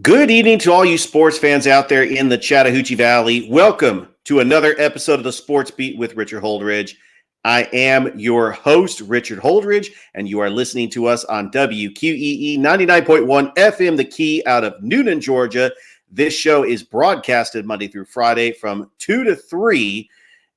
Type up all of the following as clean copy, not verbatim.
Good evening to all you sports fans out there in the Chattahoochee Valley. Welcome to another episode of the Sports Beat with Richard Holdridge. I am your host, Richard Holdridge, and you are listening to us on WQEE 99.1 FM, The Key out of Newnan, Georgia. This show is broadcasted Monday through Friday from 2 to 3,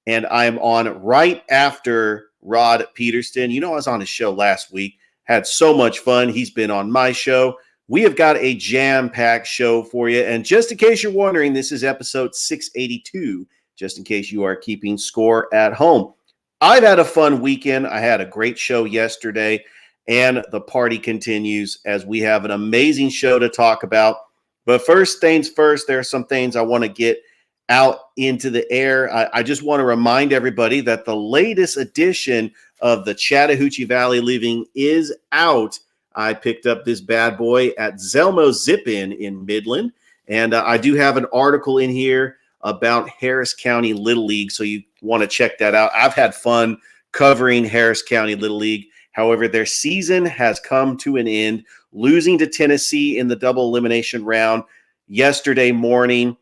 and I'm on right after Rod Peterston. You know, I was on his show last week, had so much fun. He's been on my show. We have got a jam-packed show for you. And just in case you're wondering, this is episode 682, just in case you are keeping score at home. I've had a fun weekend. I had a great show yesterday, and the party continues as we have an amazing show to talk about. But first things first, there are some things I want to get out into the air. I just want to remind everybody that the latest edition of the Chattahoochee Valley Living is out. I picked up this bad boy at Zelmo Zip-In in Midland, and I do have an article in here about Harris County Little League, so you want to check that out. I've had fun covering Harris County Little League. However, their season has come to an end, losing to Tennessee in the double elimination round yesterday morning,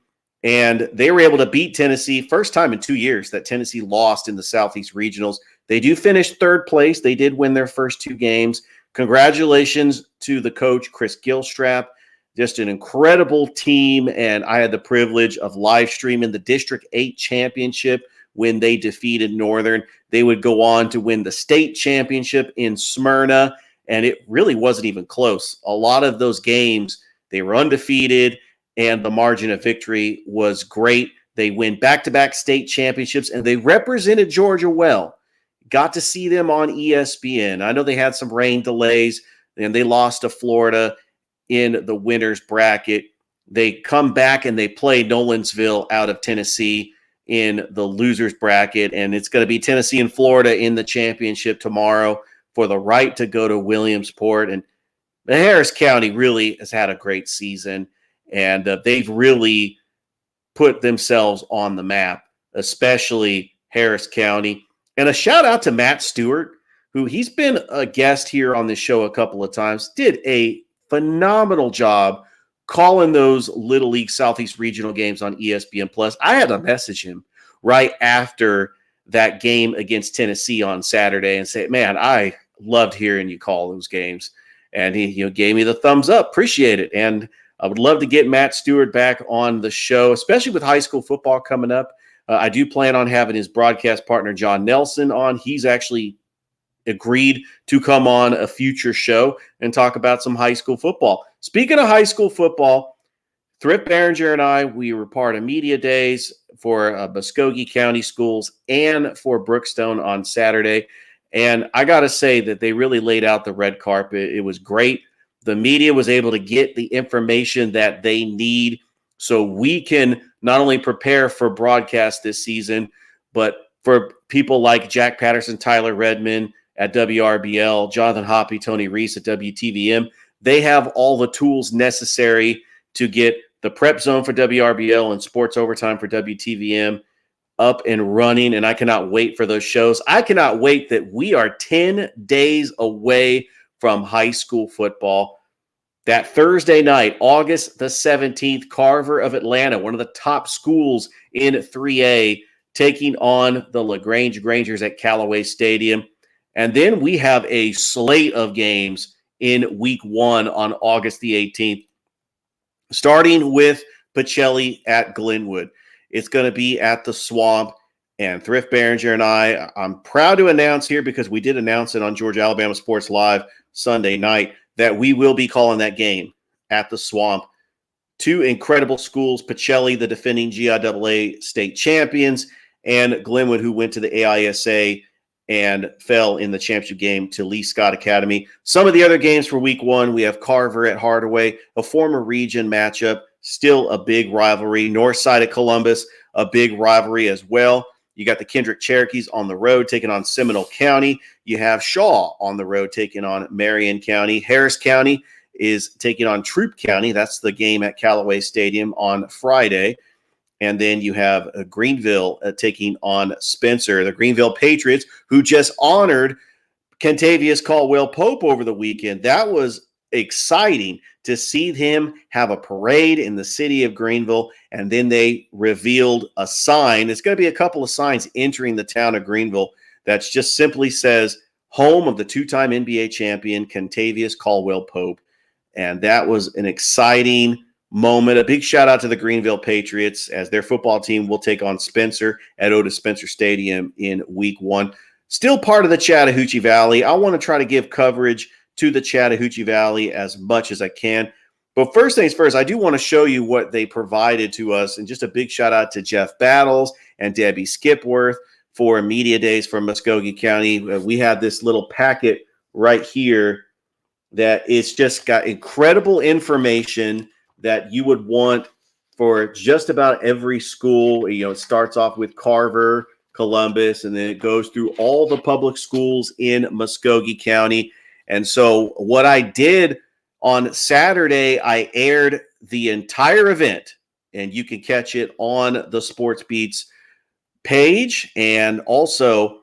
and they were able to beat Tennessee. First time in 2 years that Tennessee lost in the Southeast Regionals. They do finish third place. They did win their first two games. Congratulations to the coach, Chris Gilstrap. Just an incredible team, and I had the privilege of live streaming the District 8 championship when they defeated Northern. They would go on to win the state championship in Smyrna, and it really wasn't even close. A lot of those games, they were undefeated, and the margin of victory was great. They win back-to-back state championships, and they represented Georgia well. Got to see them on ESPN. I know they had some rain delays, and they lost to Florida in the winner's bracket. They come back and they play Nolensville out of Tennessee in the loser's bracket, and it's going to be Tennessee and Florida in the championship tomorrow for the right to go to Williamsport. And the Harris County really has had a great season, and they've really put themselves on the map, especially Harris County. And a shout out to Matt Stewart, who he's been a guest here on this show a couple of times, did a phenomenal job calling those Little League Southeast Regional games on ESPN Plus. I had to message him right after that game against Tennessee on Saturday and say, man, I loved hearing you call those games. And he gave me the thumbs up. Appreciate it. And I would love to get Matt Stewart back on the show, especially with high school football coming up. I do plan on having his broadcast partner, John Nelson, on. He's actually agreed to come on a future show and talk about some high school football. Speaking of high school football, Thrift Behringer and I, we were part of media days for Muskogee County Schools and for Brookstone on Saturday. And I got to say that they really laid out the red carpet. It was great. The media was able to get the information that they need so we can not only prepare for broadcast this season, but for people like Jack Patterson, Tyler Redmond at WRBL, Jonathan Hoppy, Tony Reese at WTVM, they have all the tools necessary to get the Prep Zone for WRBL and Sports Overtime for WTVM up and running, and I cannot wait for those shows. I cannot wait that we are 10 days away from high school football. That Thursday night, August the 17th, Carver of Atlanta, one of the top schools in 3A, taking on the LaGrange Grangers at Callaway Stadium. And then we have a slate of games in week one on August the 18th, starting with Pacelli at Glenwood. It's going to be at the Swamp. And Thrift Behringer and I'm proud to announce here, because we did announce it on Georgia Alabama Sports Live Sunday night, that we will be calling that game at the Swamp. Two incredible schools, Pacelli, the defending GIAA state champions, and Glenwood, who went to the AISA and fell in the championship game to Lee Scott Academy. Some of the other games for week one, we have Carver at Hardaway, a former region matchup, still a big rivalry. Northside at Columbus, a big rivalry as well. You got the Kendrick Cherokees on the road taking on Seminole County. You have Shaw on the road taking on Marion County. Harris County is taking on Troup County. That's the game at Callaway Stadium on Friday. And then you have Greenville taking on Spencer, the Greenville Patriots, who just honored Kentavious Caldwell Pope over the weekend. That was exciting to see him have a parade in the city of Greenville. And then they revealed a sign. It's going to be a couple of signs entering the town of Greenville that just simply says, home of the two-time NBA champion, Kentavious Caldwell-Pope. And that was an exciting moment. A big shout out to the Greenville Patriots, as their football team will take on Spencer at Otis Spencer Stadium in week 1. Still part of the Chattahoochee Valley. I want to try to give coverage to the Chattahoochee Valley as much as I can. But first things first, I do want to show you what they provided to us. And just a big shout out to Jeff Battles and Debbie Skipworth for Media Days from Muskogee County. We have this little packet right here that it's just got incredible information that you would want for just about every school. You know, it starts off with Carver, Columbus, and then it goes through all the public schools in Muskogee County. And so what I did on Saturday, I aired the entire event, and you can catch it on the Sports Beats page and also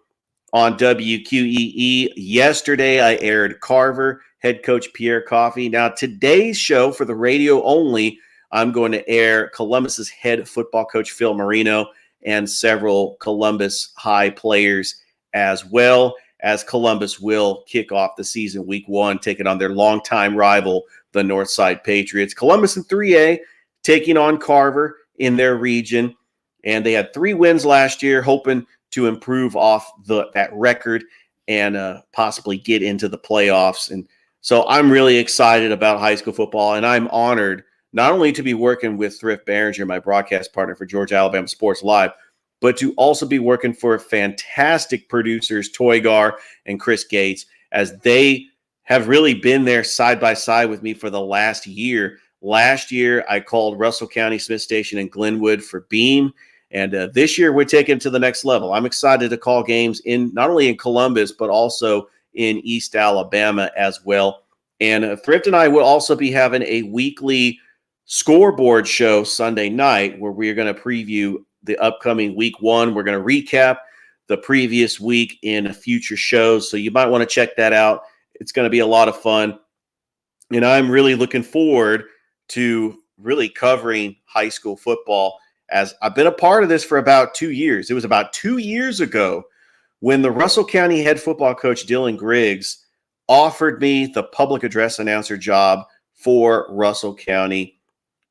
on WQEE. Yesterday, I aired Carver, head coach Pierre Coffey. Now, today's show for the radio only, I'm going to air Columbus's head football coach Phil Marino and several Columbus High players, as well as Columbus will kick off the season week 1, taking on their longtime rival, the Northside Patriots. Columbus in 3A taking on Carver in their region. And they had 3 wins last year, hoping to improve off that record and possibly get into the playoffs. And so I'm really excited about high school football, and I'm honored not only to be working with Thrift Behringer, my broadcast partner for Georgia Alabama Sports Live, but to also be working for fantastic producers, Toygar and Chris Gates, as they have really been there side by side with me for the last year. Last year, I called Russell County, Smith Station, and Glenwood for Beam. And this year, we're taking it to the next level. I'm excited to call games in not only in Columbus, but also in East Alabama as well. And Thrift and I will also be having a weekly scoreboard show Sunday night where we are going to preview the upcoming week 1. We're going to recap the previous week in future shows. So you might want to check that out. It's going to be a lot of fun. And I'm really looking forward to really covering high school football, as I've been a part of this for about 2 years. It was about 2 years ago when the Russell County head football coach, Dylan Griggs, offered me the public address announcer job for Russell County.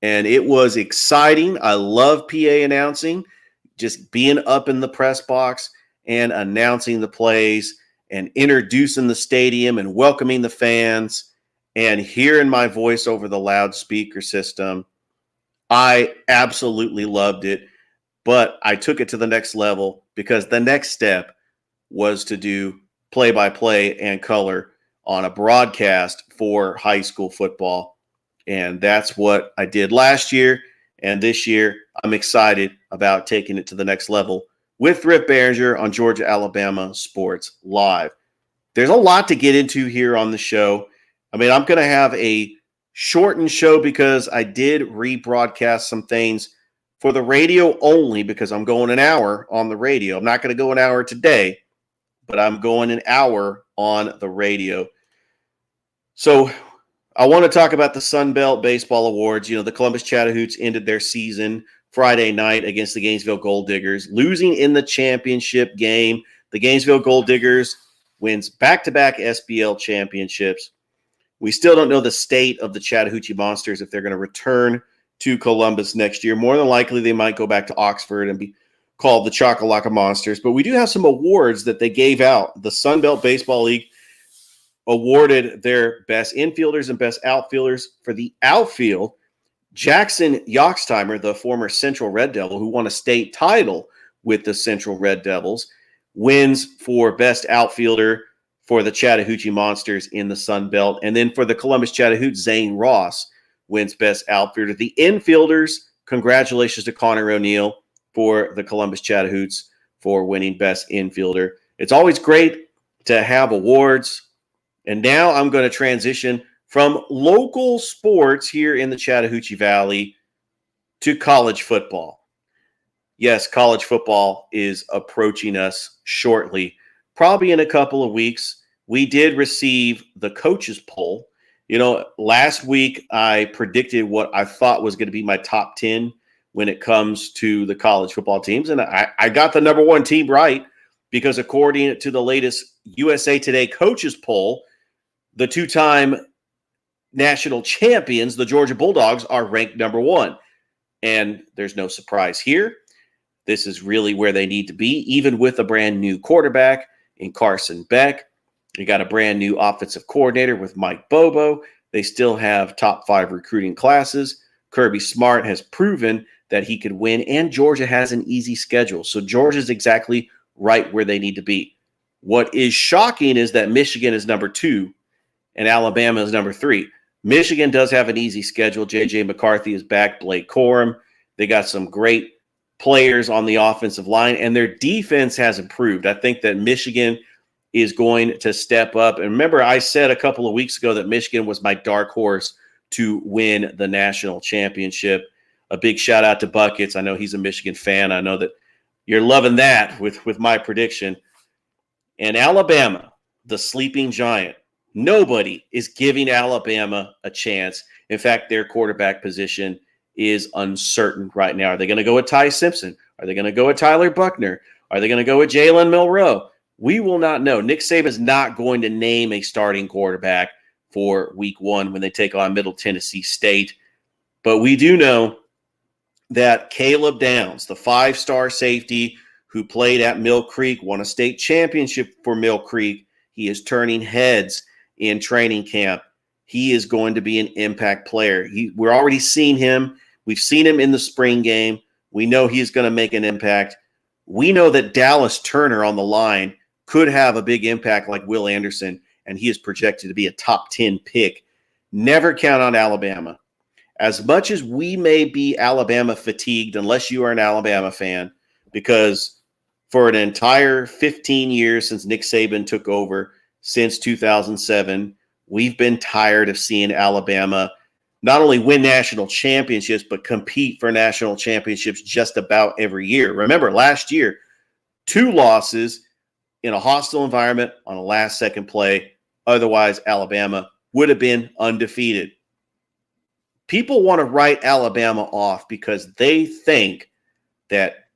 And it was exciting. I love PA announcing, just being up in the press box and announcing the plays and introducing the stadium and welcoming the fans and hearing my voice over the loudspeaker system. I absolutely loved it, but I took it to the next level because the next step was to do play-by-play and color on a broadcast for high school football. And that's what I did last year. And this year, I'm excited about taking it to the next level with Thrift Behringer on Georgia Alabama Sports Live. There's a lot to get into here on the show. I mean, I'm going to have a shortened show because I did rebroadcast some things for the radio only because I'm going an hour on the radio. I'm not going to go an hour today, but I'm going an hour on the radio. So I want to talk about the Sun Belt Baseball Awards. You know, the Columbus Chattahoochees ended their season Friday night against the Gainesville Gold Diggers, losing in the championship game. The Gainesville Gold Diggers wins back-to-back SBL championships. We still don't know the state of the Chattahoochee Monsters, if they're going to return to Columbus next year. More than likely, they might go back to Oxford and be called the Chakalaka Monsters. But we do have some awards that they gave out. The Sun Belt Baseball League awarded their best infielders and best outfielders. For the outfield, Jackson Yoxtimer, the former Central Red Devil, who won a state title with the Central Red Devils, wins for best outfielder for the Chattahoochee Monsters in the Sun Belt. And then for the Columbus Chattahoochee, Zane Ross wins best outfielder. The infielders, congratulations to Connor O'Neill for the Columbus Chattahoochee for winning best infielder. It's always great to have awards. And now I'm going to transition from local sports here in the Chattahoochee Valley to college football. Yes, college football is approaching us shortly, probably in a couple of weeks. We did receive the coaches poll, Last week I predicted what I thought was going to be my top 10 when it comes to the college football teams. And I got the number one team right because according to the latest USA Today coaches poll, the two-time national champions, the Georgia Bulldogs, are ranked number one. And there's no surprise here. This is really where they need to be, even with a brand new quarterback in Carson Beck. You got a brand new offensive coordinator with Mike Bobo. They still have top 5 recruiting classes. Kirby Smart has proven that he could win, and Georgia has an easy schedule. So Georgia's exactly right where they need to be. What is shocking is that Michigan is number 2 and Alabama is number 3. Michigan does have an easy schedule. J.J. McCarthy is back, Blake Corum. They got some great players on the offensive line, and their defense has improved. I think that Michigan is going to step up. And remember, I said a couple of weeks ago that Michigan was my dark horse to win the national championship. A big shout out to Buckets. I know he's a Michigan fan. I know that you're loving that with my prediction. And Alabama, the sleeping giant. Nobody is giving Alabama a chance. In fact, their quarterback position is uncertain right now. Are they going to go with Ty Simpson? Are they going to go with Tyler Buckner? Are they going to go with Jalen Milroe? We will not know. Nick Saban is not going to name a starting quarterback for week 1 when they take on Middle Tennessee State. But we do know that Caleb Downs, the 5-star safety who played at Mill Creek, won a state championship for Mill Creek. He is turning heads in training camp. He is going to be an impact player. We're already seeing him. We've seen him in the spring game. We know he's going to make an impact. We know that Dallas Turner on the line could have a big impact like Will Anderson, and he is projected to be a top 10 pick. Never count on Alabama. As much as we may be Alabama fatigued, unless you are an Alabama fan, because for an entire 15 years since Nick Saban took over, since 2007, we've been tired of seeing Alabama not only win national championships, but compete for national championships just about every year. Remember, last year, 2 losses in a hostile environment on a last-second play. Otherwise, Alabama would have been undefeated. People want to write Alabama off because they think that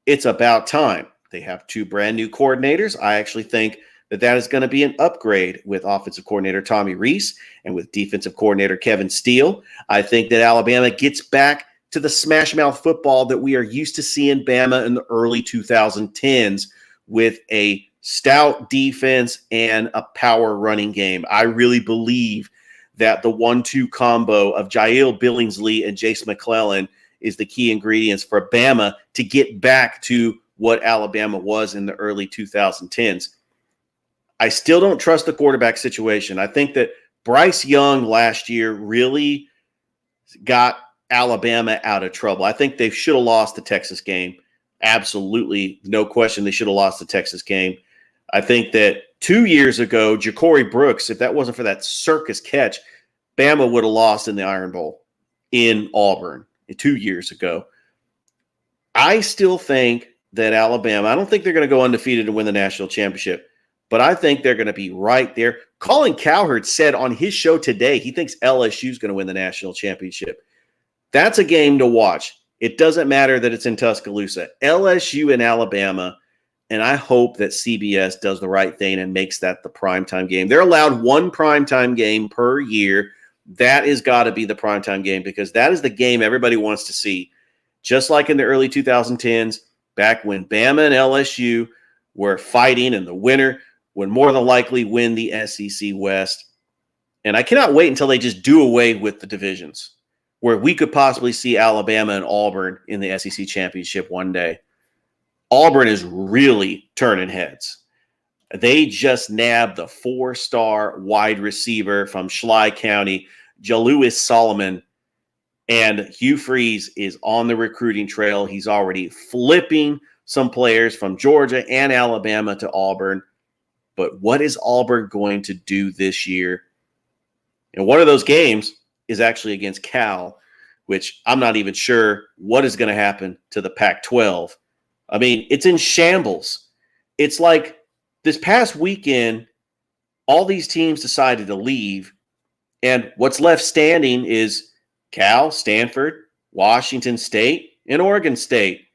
it's about time. They have 2 brand new coordinators. I actually think that is going to be an upgrade with offensive coordinator Tommy Rees and with defensive coordinator Kevin Steele. I think that Alabama gets back to the smash mouth football that we are used to seeing Bama in the early 2010s with a stout defense and a power running game. I really believe that the 1-2 combo of Jael Billingsley and Jace McClellan is the key ingredients for Bama to get back to what Alabama was in the early 2010s. I still don't trust the quarterback situation. I think that Bryce Young last year really got Alabama out of trouble. I think they should have lost the Texas game. Absolutely, no question they should have lost the Texas game. I think that 2 years ago, Ja'Cory Brooks, if that wasn't for that circus catch, Bama would have lost in the Iron Bowl in Auburn 2 years ago. I still think that Alabama, I don't think they're going to go undefeated and win the national championship, but I think they're going to be right there. Colin Cowherd said on his show today he thinks LSU is going to win the national championship. That's a game to watch. It doesn't matter that it's in Tuscaloosa. LSU and Alabama, and I hope that CBS does the right thing and makes that the primetime game. They're allowed 1 primetime game per year. That has got to be the primetime game because that is the game everybody wants to see. Just like in the early 2010s, back when Bama and LSU were fighting and the winner would more than likely win the SEC West. And I cannot wait until they just do away with the divisions where we could possibly see Alabama and Auburn in the SEC championship one day. Auburn is really turning heads. They just nabbed the 4-star wide receiver from Schley County, Jalewis Solomon, and Hugh Freeze is on the recruiting trail. He's already flipping some players from Georgia and Alabama to Auburn. But what is Auburn going to do this year? And one of those games is actually against Cal, which I'm not even sure what is going to happen to the Pac-12. I mean, it's in shambles. It's like this past weekend, all these teams decided to leave, And what's left standing is Cal, Stanford, Washington State, and Oregon State.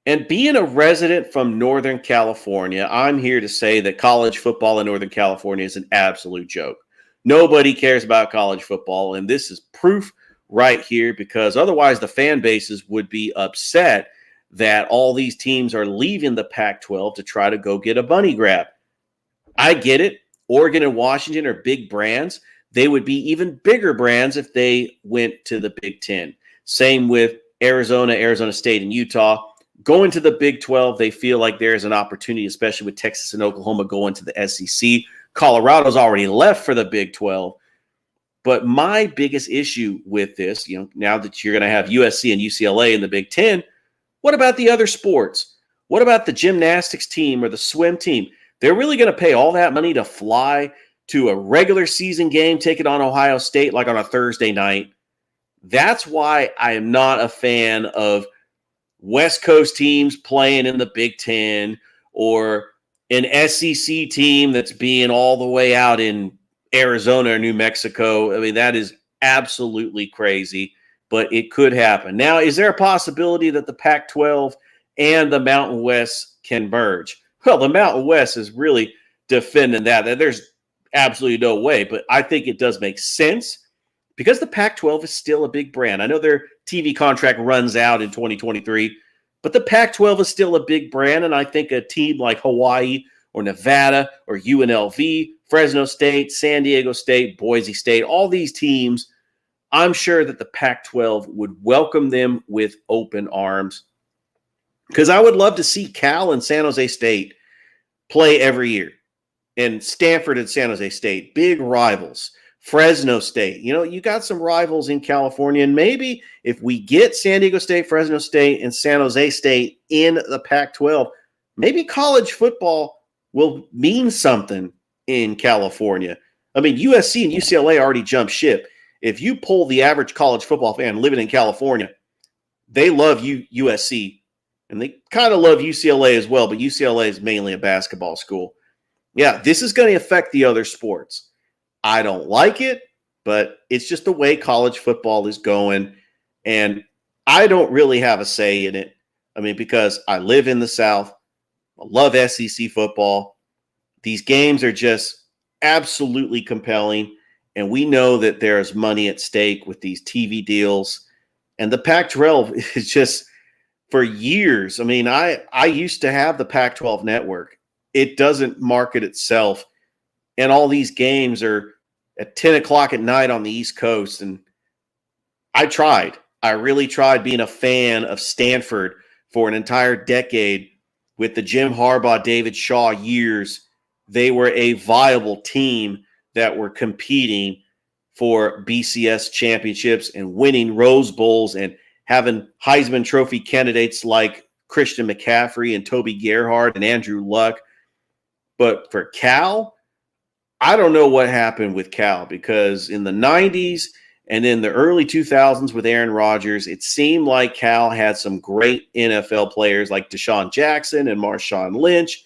And being a resident from Northern California, I'm here to say that college football in Northern California is an absolute joke. Nobody cares about college football, and this is proof right here, because otherwise the fan bases would be upset that all these teams are leaving the Pac-12 to try to go get a money grab. I get it. Oregon and Washington are big brands. They would be even bigger brands if they went to the Big Ten. Same with Arizona, Arizona State, and Utah. Going to the Big 12, they feel like there's an opportunity, especially with Texas and Oklahoma going to the SEC. Colorado's already left for the Big 12. But my biggest issue with this, now that you're going to have USC and UCLA in the Big 10, what about the other sports? What about the gymnastics team or the swim team? They're really going to pay all that money to fly to a regular season game, take it on Ohio State like on a Thursday night. That's why I am not a fan of West Coast teams playing in the Big Ten or an SEC team that's being all the way out in Arizona or New Mexico. I mean, that is absolutely crazy, but it could happen. Now, is there a possibility that the Pac-12 and the Mountain West can merge? Well, the Mountain West is really defending that. There's absolutely no way, but I think it does make sense because the Pac-12 is still a big brand. I know their TV contract runs out in 2023, but the Pac-12 is still a big brand, and I think a team like Hawaii or Nevada or UNLV, Fresno State, San Diego State, Boise State, all these teams, I'm sure that the Pac-12 would welcome them with open arms, because I would love to see Cal and San Jose State play every year, and Stanford and San Jose State, big rivals. Fresno State, you got some rivals in California, and maybe if we get San Diego State, Fresno State, and San Jose State in the Pac-12, maybe college football will mean something in California. I mean, USC and UCLA already jumped ship. If you poll the average college football fan living in California, they love USC, and they kind of love UCLA as well, but UCLA is mainly a basketball school. Yeah, this is going to affect the other sports. I don't like it, but it's just the way college football is going, and I don't really have a say in it. I mean, because I live in the South, I love SEC football. These games are just absolutely compelling, and we know that there's money at stake with these TV deals, and the Pac-12 is just for years. I mean, I used to have the Pac-12 network. It doesn't market itself, and all these games are at 10 o'clock at night on the East Coast. And I really tried being a fan of Stanford for an entire decade with the Jim Harbaugh, David Shaw years. They were a viable team that were competing for BCS championships and winning Rose Bowls and having Heisman Trophy candidates like Christian McCaffrey and Toby Gerhardt and Andrew Luck. But for Cal, I don't know what happened with Cal, because in the 90s and in the early 2000s with Aaron Rodgers, it seemed like Cal had some great NFL players like Deshaun Jackson and Marshawn Lynch,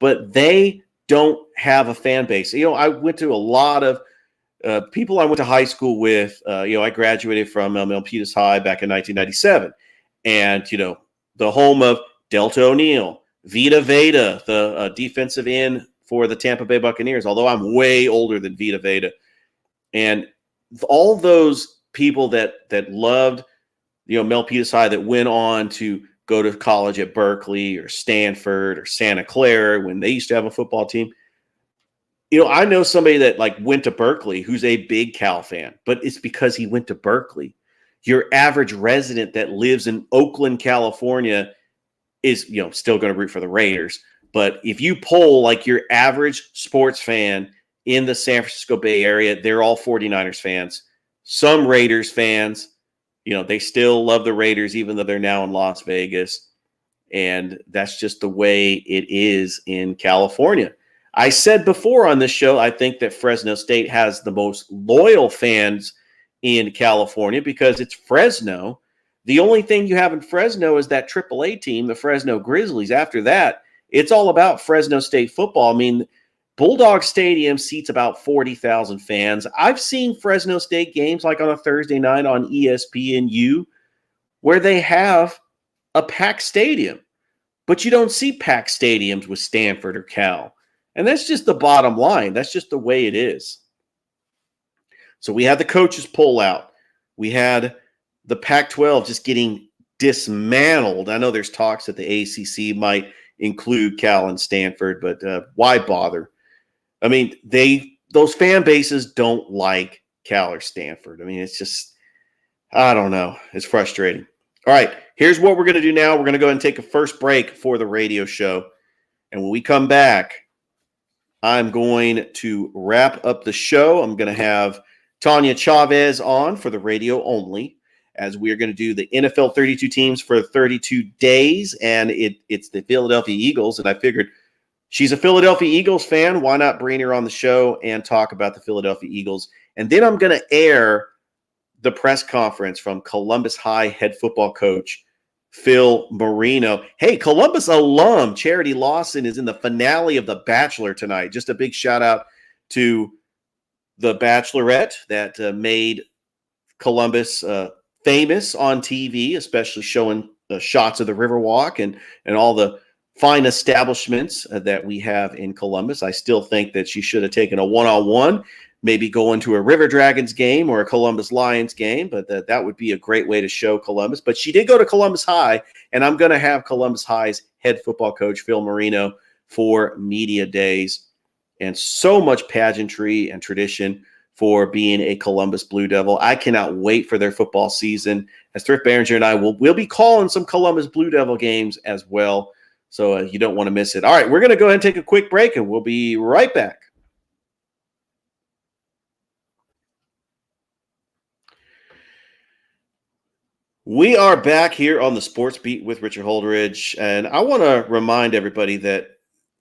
but they don't have a fan base. I went to a lot of people I went to high school with. I graduated from Milpitas High back in 1997. And, the home of Delta O'Neal, Vita Veda, the defensive end for the Tampa Bay Buccaneers, although I'm way older than Vita Veda. And all those people that loved, Milpitas High, that went on to go to college at Berkeley or Stanford or Santa Clara when they used to have a football team. I know somebody that went to Berkeley who's a big Cal fan, but it's because he went to Berkeley. Your average resident that lives in Oakland, California is, still going to root for the Raiders. But if you poll your average sports fan in the San Francisco Bay Area, they're all 49ers fans. Some Raiders fans, they still love the Raiders, even though they're now in Las Vegas. And that's just the way it is in California. I said before on this show, I think that Fresno State has the most loyal fans in California because it's Fresno. The only thing you have in Fresno is that AAA team, the Fresno Grizzlies. After that, it's all about Fresno State football. I mean, Bulldog Stadium seats about 40,000 fans. I've seen Fresno State games like on a Thursday night on ESPNU where they have a packed stadium, but you don't see packed stadiums with Stanford or Cal. And that's just the bottom line. That's just the way it is. So we had the coaches pull out. We had the Pac-12 just getting dismantled. I know there's talks that the ACC might include Cal and Stanford, but why bother? I mean, those fan bases don't like Cal or Stanford. I mean, it's just, I don't know. It's frustrating. All right, here's what we're going to do now. We're going to go ahead and take a first break for the radio show. And when we come back, I'm going to wrap up the show. I'm going to have Tanya Chavez on for the radio only, as we are going to do the NFL 32 teams for 32 days. And it's the Philadelphia Eagles. And I figured she's a Philadelphia Eagles fan. Why not bring her on the show and talk about the Philadelphia Eagles? And then I'm going to air the press conference from Columbus High head football coach Phil Marino. Hey, Columbus alum Charity Lawson is in the finale of The Bachelor tonight. Just a big shout out to the Bachelorette that made Columbus famous on TV, especially showing the shots of the Riverwalk and all the fine establishments that we have in Columbus. I still think that she should have taken a one-on-one, maybe going to a River Dragons game or a Columbus Lions game, but that would be a great way to show Columbus. But she did go to Columbus High, and I'm going to have Columbus High's head football coach, Phil Marino, for media days. And so much pageantry and tradition for being a Columbus Blue Devil. I cannot wait for their football season. As Thrift Behringer and I will be calling some Columbus Blue Devil games as well, so you don't want to miss it. All right, we're going to go ahead and take a quick break, and we'll be right back. We are back here on the Sports Beat with Richard Holdridge, and I want to remind everybody that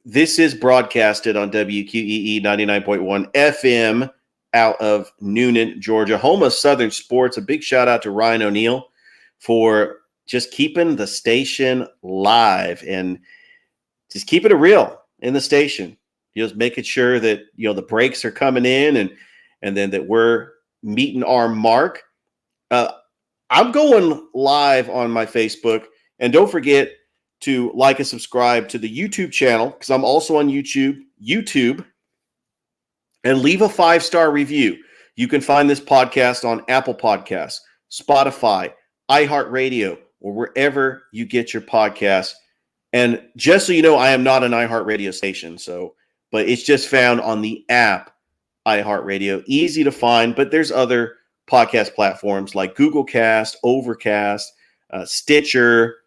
this is broadcasted on WQEE 99.1 FM out of Noonan, Georgia, home of Southern Sports. A big shout out to Ryan O'Neill for just keeping the station live and just keeping it real in the station. Just making sure that the breaks are coming in and then that we're meeting our mark. I'm going live on my Facebook, and don't forget to like and subscribe to the YouTube channel because I'm also on YouTube, and leave a 5-star review. You can find this podcast on Apple Podcasts, Spotify, iHeartRadio, or wherever you get your podcasts. And just so you know, I am not an iHeartRadio station, but it's just found on the app iHeartRadio. Easy to find, but there's other podcast platforms like Google Cast, Overcast, Stitcher.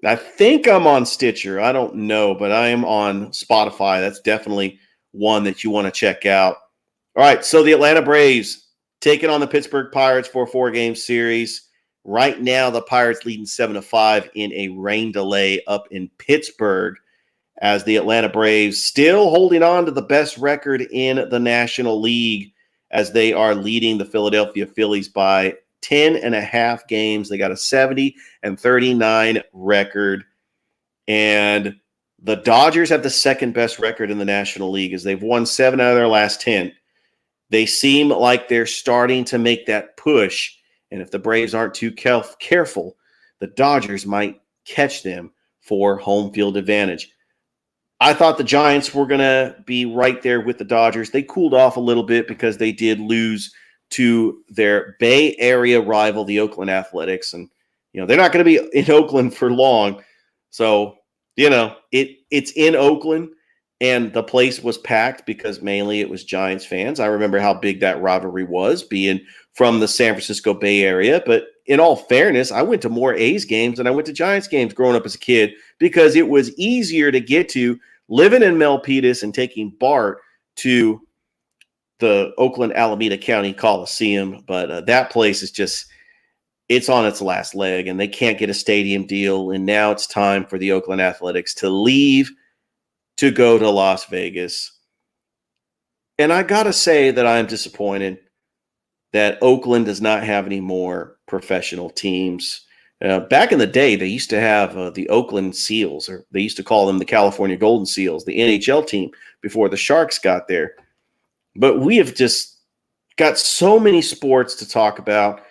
I think I'm on Stitcher. I don't know, but I am on Spotify. That's definitely one that you want to check out. All right, so the Atlanta Braves taking on the Pittsburgh Pirates for a 4-game series. Right now, the Pirates leading 7-5 in a rain delay up in Pittsburgh, as the Atlanta Braves still holding on to the best record in the National League, as they are leading the Philadelphia Phillies by 10.5 games. They got a 70-39 record. And the Dodgers have the second best record in the National League, as they've won 7 out of their last 10. They seem like they're starting to make that push. And if the Braves aren't too careful, the Dodgers might catch them for home field advantage. I thought the Giants were going to be right there with the Dodgers. They cooled off a little bit because they did lose to their Bay Area rival, the Oakland Athletics. And, they're not going to be in Oakland for long. So, it's in Oakland, and the place was packed because mainly it was Giants fans. I remember how big that rivalry was, being from the San Francisco Bay Area. But in all fairness, I went to more A's games than I went to Giants games growing up as a kid because it was easier to get to living in Milpitas and taking BART to the Oakland Alameda County Coliseum. But that place is just, it's on its last leg, and they can't get a stadium deal. And now it's time for the Oakland Athletics to leave to go to Las Vegas. And I got to say that I'm disappointed that Oakland does not have any more professional teams. Back in the day, they used to have the Oakland Seals, or they used to call them the California Golden Seals, the NHL team, before the Sharks got there. But we have just got so many sports to talk about.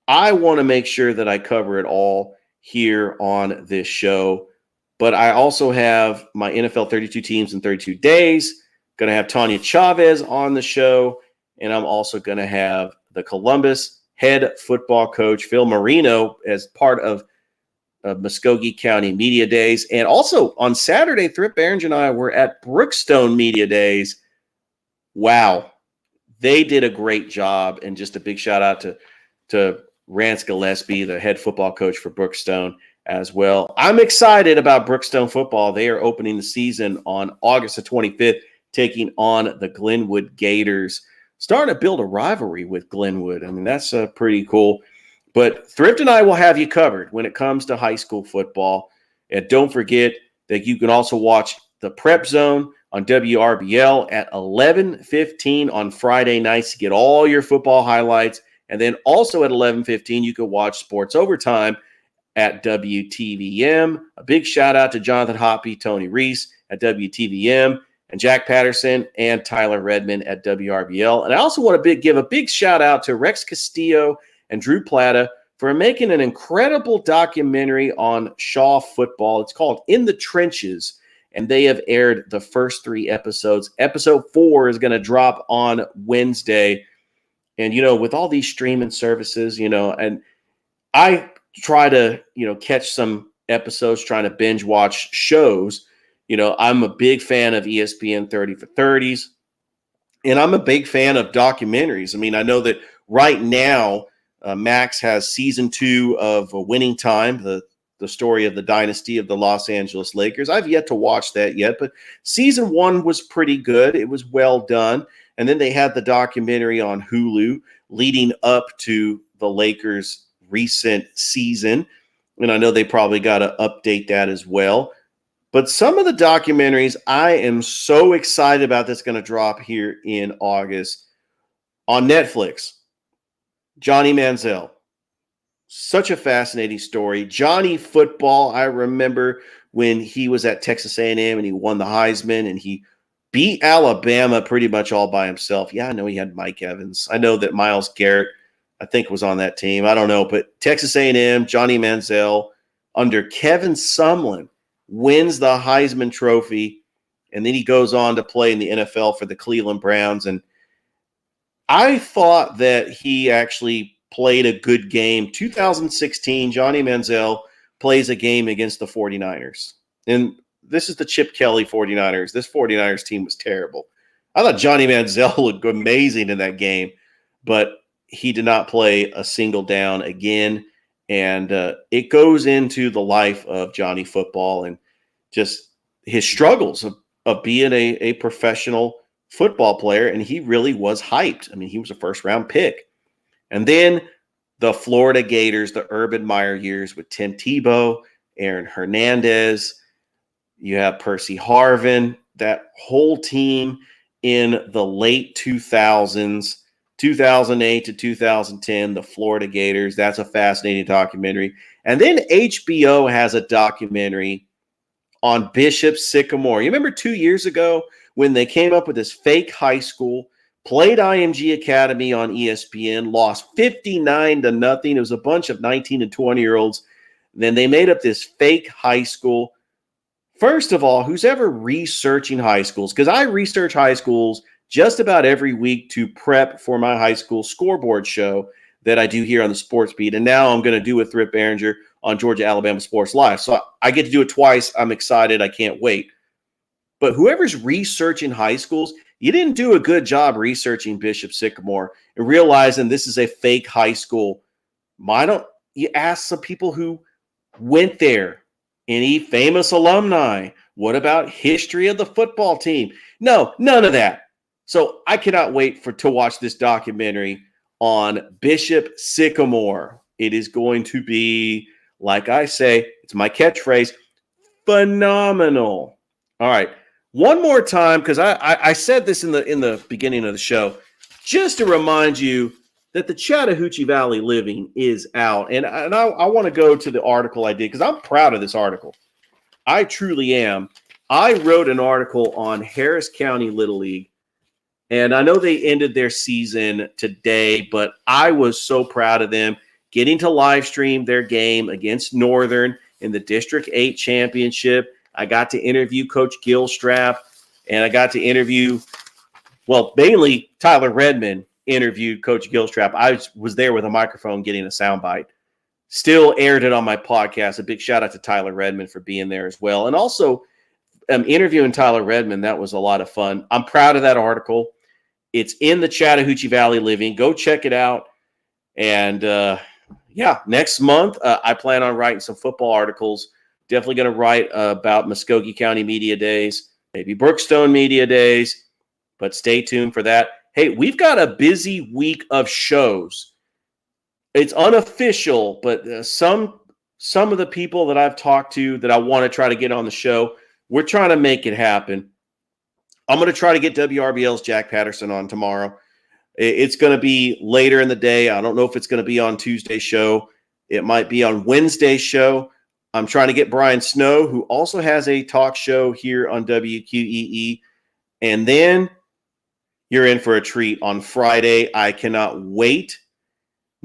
I want to make sure that I cover it all here on this show. But I also have my NFL 32 teams in 32 days. Going to have Tanya Chavez on the show. And I'm also going to have the Columbus head football coach, Phil Marino, as part of Muskogee County Media Days. And also on Saturday, Thrip Behrens and I were at Brookstone Media Days. Wow. They did a great job. And just a big shout out to Rance Gillespie, the head football coach for Brookstone as well. I'm excited about Brookstone football. They are opening the season on August the 25th, taking on the Glenwood Gators. Starting to build a rivalry with Glenwood. I mean, that's pretty cool. But Thrift and I will have you covered when it comes to high school football. And don't forget that you can also watch the Prep Zone on WRBL at 11:15 on Friday nights to get all your football highlights. And then also at 11:15, you can watch Sports Overtime at WTVM. A big shout out to Jonathan Hoppy, Tony Reese at WTVM, and Jack Patterson and Tyler Redmond at WRBL. And I also want to give a big shout out to Rex Castillo and Drew Plata for making an incredible documentary on Shaw football. It's called In the Trenches, and they have aired the first 3 episodes. Episode 4 is going to drop on Wednesday. And, with all these streaming services, and I try to, catch some episodes, trying to binge watch shows. I'm a big fan of ESPN 30 for 30s, and I'm a big fan of documentaries. I mean, I know that right now, Max has season 2 of Winning Time, the story of the dynasty of the Los Angeles Lakers. I've yet to watch that yet, but season 1 was pretty good. It was well done. And then they had the documentary on Hulu leading up to the Lakers' recent season. And I know they probably got to update that as well. But some of the documentaries I am so excited about that's going to drop here in August on Netflix. Johnny Manziel. Such a fascinating story. Johnny football, I remember when he was at Texas A&M and he won the Heisman and he beat Alabama pretty much all by himself. Yeah, I know he had Mike Evans. I know that Myles Garrett, I think, was on that team. I don't know. But Texas A&M, Johnny Manziel, under Kevin Sumlin, wins the Heisman Trophy, and then he goes on to play in the NFL for the Cleveland Browns. And I thought that he actually played a good game. 2016, Johnny Manziel plays a game against the 49ers. And this is the Chip Kelly 49ers. This 49ers team was terrible. I thought Johnny Manziel looked amazing in that game, but he did not play a single down again. And it goes into the life of Johnny football and just his struggles of being a professional football player. And he really was hyped. I mean, he was a first-round pick. And then the Florida Gators, the Urban Meyer years with Tim Tebow, Aaron Hernandez, you have Percy Harvin, that whole team in the late 2000s, 2008 to 2010, the Florida Gators. That's a fascinating documentary. And then HBO has a documentary on Bishop Sycamore. You remember 2 years ago when they came up with this fake high school, played IMG Academy on ESPN, lost 59-0. It was a bunch of 19 and 20-year-olds. Then they made up this fake high school. First of all, who's ever researching high schools? Because I research high schools just about every week to prep for my high school scoreboard show that I do here on the Sports Beat. And now I'm going to do with Thrift Behringer on Georgia Alabama Sports Live. So I get to do it twice. I'm excited. I can't wait. But whoever's researching high schools, you didn't do a good job researching Bishop Sycamore and realizing this is a fake high school. Why don't you ask some people who went there? Any famous alumni? What about history of the football team? No, none of that. So I cannot wait to watch this documentary on Bishop Sycamore. It is going to be, like I say, it's my catchphrase, phenomenal. All right. One more time, because I said this in the beginning of the show, just to remind you that the Chattahoochee Valley living is out. And I want to go to the article I did because I'm proud of this article. I truly am. I wrote an article on Harris County Little League, and I know they ended their season today, but I was so proud of them getting to live stream their game against Northern in the District 8 championship. I got to interview Coach Gilstrap, and I got to interview, well, mainly Tyler Redmond interviewed Coach Gilstrap. I was there with a microphone getting a soundbite. Still aired it on my podcast. A big shout out to Tyler Redmond for being there as well. And also interviewing Tyler Redmond, that was a lot of fun. I'm proud of that article. It's in the Chattahoochee Valley Living. Go check it out. And next month, I plan on writing some football articles. Definitely going to write about Muskogee County Media Days, maybe Brookstone Media Days, but stay tuned for that. Hey, we've got a busy week of shows. It's unofficial, but some of the people that I've talked to that I want to try to get on the show, we're trying to make it happen. I'm going to try to get WRBL's Jack Patterson on tomorrow. It's going to be later in the day. I don't know if it's going to be on Tuesday's show. It might be on Wednesday's show. I'm trying to get Brian Snow, who also has a talk show here on WQEE. And then you're in for a treat on Friday. I cannot wait.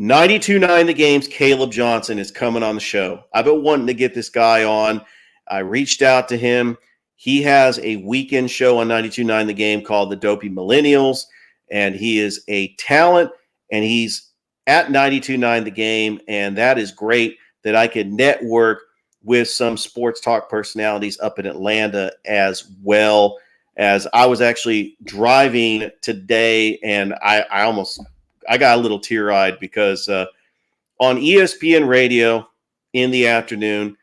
92.9 The Game's Caleb Johnson is coming on the show. I've been wanting to get this guy on. I reached out to him. He has a weekend show on 92.9 The Game called The Dopey Millennials, and he is a talent, and he's at 92.9 The Game, and that is great that I could network with some sports talk personalities up in Atlanta as well. As I was actually driving today, and I got a little tear-eyed because on ESPN radio in the afternoon,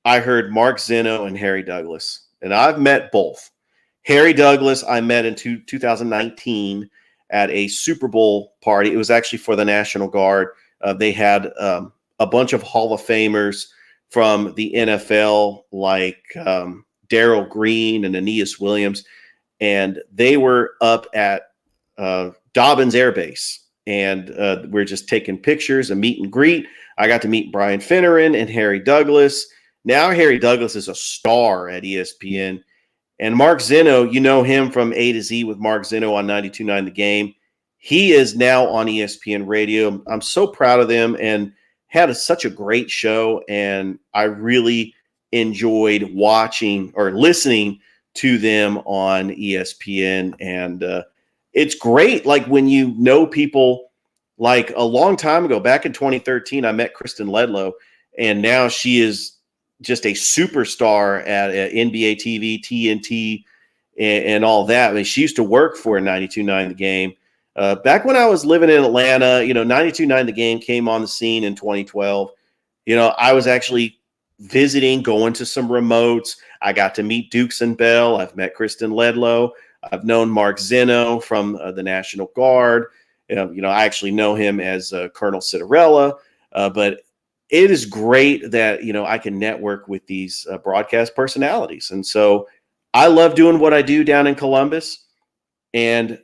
I heard Mark Zeno and Harry Douglas, and I've met both. Harry Douglas I met in 2019 at a Super Bowl party. It was actually for the National Guard. They had a bunch of Hall of Famers from the NFL, like Darryl Green and Aeneas Williams, and they were up at Dobbins Air Base, and we're just taking pictures, a meet and greet. I got to meet Brian Finneran and Harry Douglas. Now Harry Douglas is a star at ESPN. And Mark Zeno, you know him from A to Z with Mark Zeno on 92.9 The Game. He is now on ESPN Radio. I'm so proud of them and had such a great show. And I really enjoyed watching or listening to them on ESPN. And it's great. Like when you know people, like a long time ago, back in 2013, I met Kristen Ledlow, and now she is just a superstar at NBA TV, TNT, and all that. I mean, she used to work for 92.9 The Game. Back when I was living in Atlanta, 92.9 The Game came on the scene in 2012. I was actually visiting, going to some remotes. I got to meet Dukes and Bell. I've met Kristen Ledlow. I've known Mark Zeno from the National Guard. I actually know him as Colonel Citarella, but it is great that, I can network with these broadcast personalities. And so I love doing what I do down in Columbus, and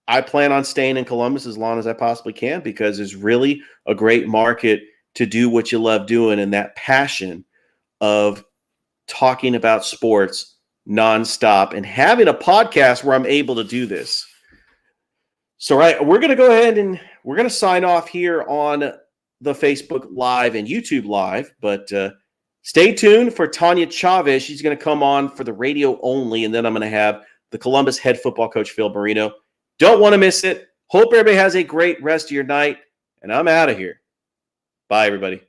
I plan on staying in Columbus as long as I possibly can, because it's really a great market to do what you love doing, and that passion of talking about sports nonstop and having a podcast where I'm able to do this. So, right, we're going to go ahead and we're going to sign off here on the Facebook Live and YouTube Live, but stay tuned for Tanya Chavez. She's going to come on for the radio only, and then I'm going to have the Columbus head football coach, Phil Marino. Don't want to miss it. Hope everybody has a great rest of your night, and I'm out of here. Bye, everybody.